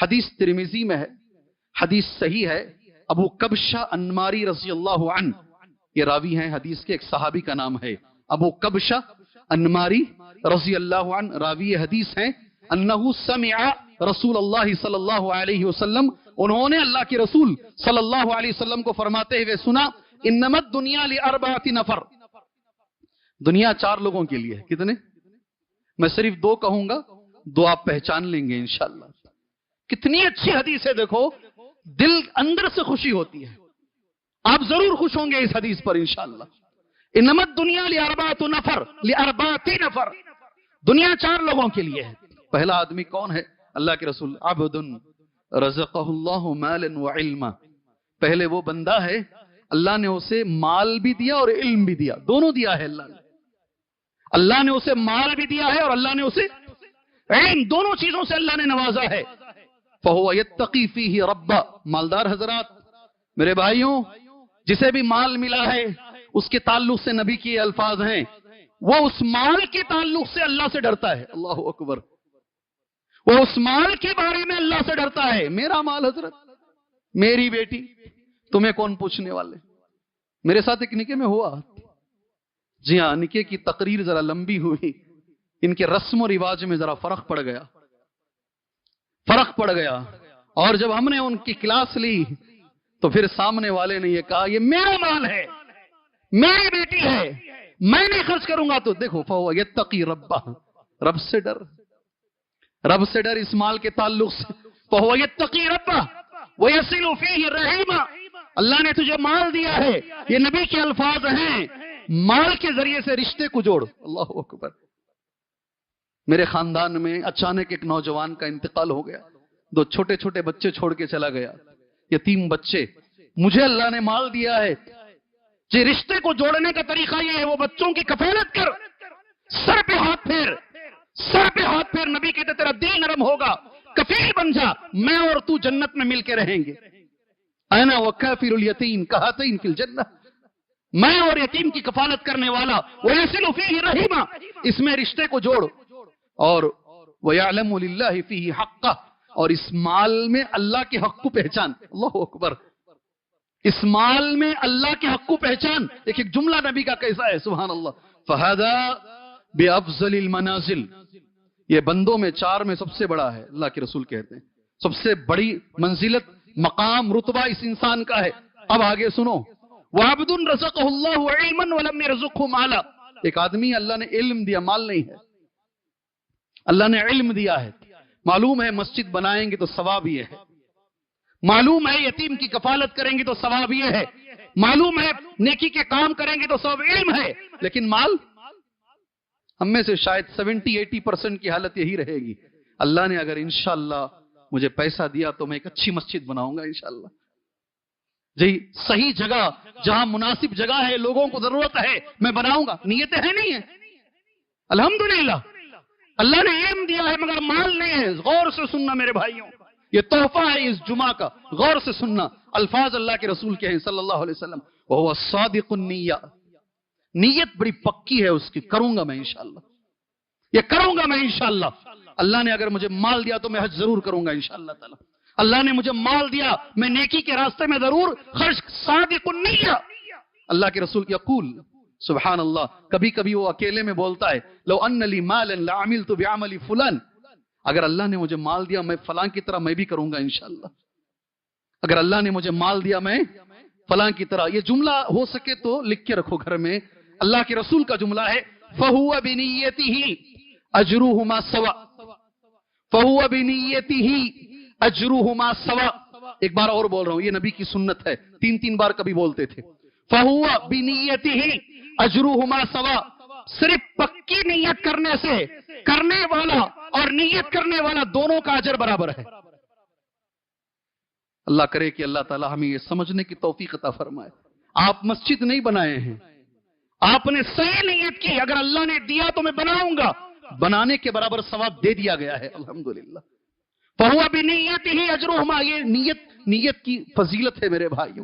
حدیث ترمذی میں ہے، حدیث صحیح ہے. ابو کبشہ انماری رضی اللہ عنہ یہ راوی ہیں حدیث کے، ایک صحابی کا نام ہے ابو کبشہ انماری رضی اللہ عنہ، راوی حدیث ہیں. انہو سمع رسول اللہ صلی اللہ علیہ وسلم، انہوں نے اللہ کے رسول صلی اللہ علیہ وسلم کو فرماتے ہوئے سنا، انما الدنیا لاربعۃ نفر، دنیا 4 لوگوں کے لیے ہے. کتنے؟ میں صرف 2 کہوں گا، 2 آپ پہچان لیں گے انشاءاللہ. کتنی اچھی حدیث ہے، دیکھو دل اندر سے خوشی ہوتی ہے. آپ ضرور خوش ہوں گے اس حدیث پر انشاءاللہ. انما الدنیا لاربعۃ نفر، لاربعۃ نفر، دنیا 4 لوگوں کے لیے ہے. پہلا آدمی کون ہے؟ اللہ کے رسول، عبد رزقہ اللہ مالا وعلما، پہلے وہ بندہ ہے اللہ نے اسے مال بھی دیا اور علم بھی دیا، دونوں دیا ہے اللہ نے. اللہ نے اسے مال بھی دیا ہے اور اللہ نے اسے علم، دونوں چیزوں سے اللہ نے نوازا ہے. فَهُوَ يَتَّقِي فِيهِ رَبَّ، مالدار حضرات میرے بھائیوں، جسے بھی مال ملا ہے اس کے تعلق سے نبی کی الفاظ ہیں، وہ اس مال کے تعلق سے اللہ سے ڈرتا ہے. اللہ اکبر، وہ اس مال کے بارے میں اللہ سے ڈرتا ہے. میرا مال حضرت، میری بیٹی، تمہیں کون پوچھنے والے؟ میرے ساتھ ایک نکاح میں ہوا، جی ہاں نکاح کی تقریر ذرا لمبی ہوئی، ان کے رسم و رواج میں ذرا فرق پڑ گیا، اور جب ہم نے ان کی کلاس لی تو پھر سامنے والے نے یہ کہا یہ میرا مال ہے، میری بیٹی ہے، میں نہیں خرچ کروں گا. تو دیکھو فَهُوَ يَتَّقِي رَبَّهُ، رب سے ڈر اس مال کے تعلق سے. فَهُوَ يَتَّقِي رَبَّهُ وَيَصِلُ فِيهِ رَحِيمًا، اللہ نے تجھے مال دیا ہے، یہ نبی کے الفاظ ہیں، مال کے ذریعے سے رشتے کو جوڑ. اللہ اکبر. میرے خاندان میں اچانک ایک نوجوان کا انتقال ہو گیا، 2 چھوٹے چھوٹے بچے چھوڑ کے چلا گیا، یتیم بچے. مجھے اللہ نے مال دیا ہے، جی رشتے کو جوڑنے کا طریقہ یہ ہے، وہ بچوں کی کفالت کر، سر پہ ہاتھ پھیر، نبی کہتے تیرا دل نرم ہوگا، کفیل بن جا، میں اور تو جنت میں مل کے رہیں گے. انا وکافل الیتیم کہاتین فی الجنہ، میں اور یتیم کی کفالت کرنے والا. وَيَصِلُ فِيهِ رَحِيمًا، اس میں رشتے کو جوڑ. اور وَيَعْلَمُ لِلَّهِ فِيهِ حَقَّهُ، اور اس مال میں اللہ کے حق کو پہچان. اللہ اکبر، اس مال میں اللہ کے حق کو پہچان. ایک جملہ نبی کا کیسا ہے، سبحان اللہ. فَهَذَا بِأَفْضَلِ الْمَنَازِلِ، یہ بندوں میں 4 میں سب سے بڑا ہے. اللہ کے رسول کہتے ہیں سب سے بڑی منزلت، مقام، رتبہ اس انسان کا ہے. اب آگے سنو، وَعَبْدٌ رَزَقَهُ اللَّهُ عِلْمًا وَلَمْ يَرْزُقْهُ مَالًا، ایک آدمی اللہ نے علم دیا، مال نہیں ہے، اللہ نے علم دیا ہے. معلوم ہے مسجد بنائیں گے تو ثواب یہ ہے، معلوم ہے یتیم کی کفالت کریں گے تو ثواب یہ ہے، معلوم ہے نیکی کے کام کریں گے تو ثواب. علم ہے، لیکن مال، ہم میں سے شاید 70-80% کی حالت یہی رہے گی، اللہ نے اگر انشاءاللہ مجھے پیسہ دیا تو میں ایک اچھی مسجد بناؤں گا انشاءاللہ. جی صحیح جگہ، جہاں مناسب جگہ ہے، لوگوں کو ضرورت ہے، میں بناؤں گا. نیتیں ہیں نہیں ہیں، الحمدللہ اللہ نے علم دیا ہے مگر مال نہیں ہے. غور سے سننا میرے بھائیوں، یہ تحفہ ہے اس جمعہ کا، غور سے سننا. الفاظ اللہ کے رسول کے ہیں صلی اللہ علیہ وسلم، وَهُوَ الصَّادِقُ النِّيَّةِ، نیت بڑی پکی ہے اس کی، کروں گا میں انشاءاللہ، یہ کروں گا میں انشاءاللہ. اللہ نے اگر مجھے مال دیا تو میں حج ضرور کروں گا انشاءاللہ تعالی. اللہ نے مجھے مال دیا، میں نیکی کے راستے میں ضرور خرچ. صادق النیہ، اللہ کے رسول یقول، سبحان اللہ، کبھی کبھی وہ اکیلے میں بولتا ہے، لو ان لی مالا لعملت بعمل فلان، اگر اللہ نے مجھے مال دیا میں فلاں کی طرح میں بھی کروں گا انشاءاللہ. اگر اللہ نے مجھے مال دیا میں فلاں کی طرح. یہ جملہ ہو سکے تو لکھ کے رکھو گھر میں، اللہ کے رسول کا جملہ ہے. فَهُوَ بِنِيَّتِهِ أَجْرُهُمَا سَوَاءٌ، فَهُوَ بِنِيَّتِهِ أَجْرُهُمَا سَوَاءٌ. ایک بار اور بول رہا ہوں، یہ نبی کی سنت ہے، 3 بار کبھی بولتے تھے. فَهُوَ بِنِيَّتِهِ أَجْرُهُمَا سَوَاءٌ، صرف پکی نیت کرنے سے کرنے والا اور نیت کرنے والا دونوں کا اجر برابر ہے. اللہ کرے کہ اللہ تعالی ہمیں یہ سمجھنے کی توفیق عطا فرمائے. آپ مسجد نہیں بنائے ہیں، آپ نے صحیح نیت کی، اگر اللہ نے دیا تو میں بناؤں گا، بنانے کے برابر ثواب دے دیا گیا ہے الحمدللہ. فَهُوَ بِنِيَّتِهِ أَجْرُهُمَا، یہ نیت کی فضیلت ہے میرے بھائیوں.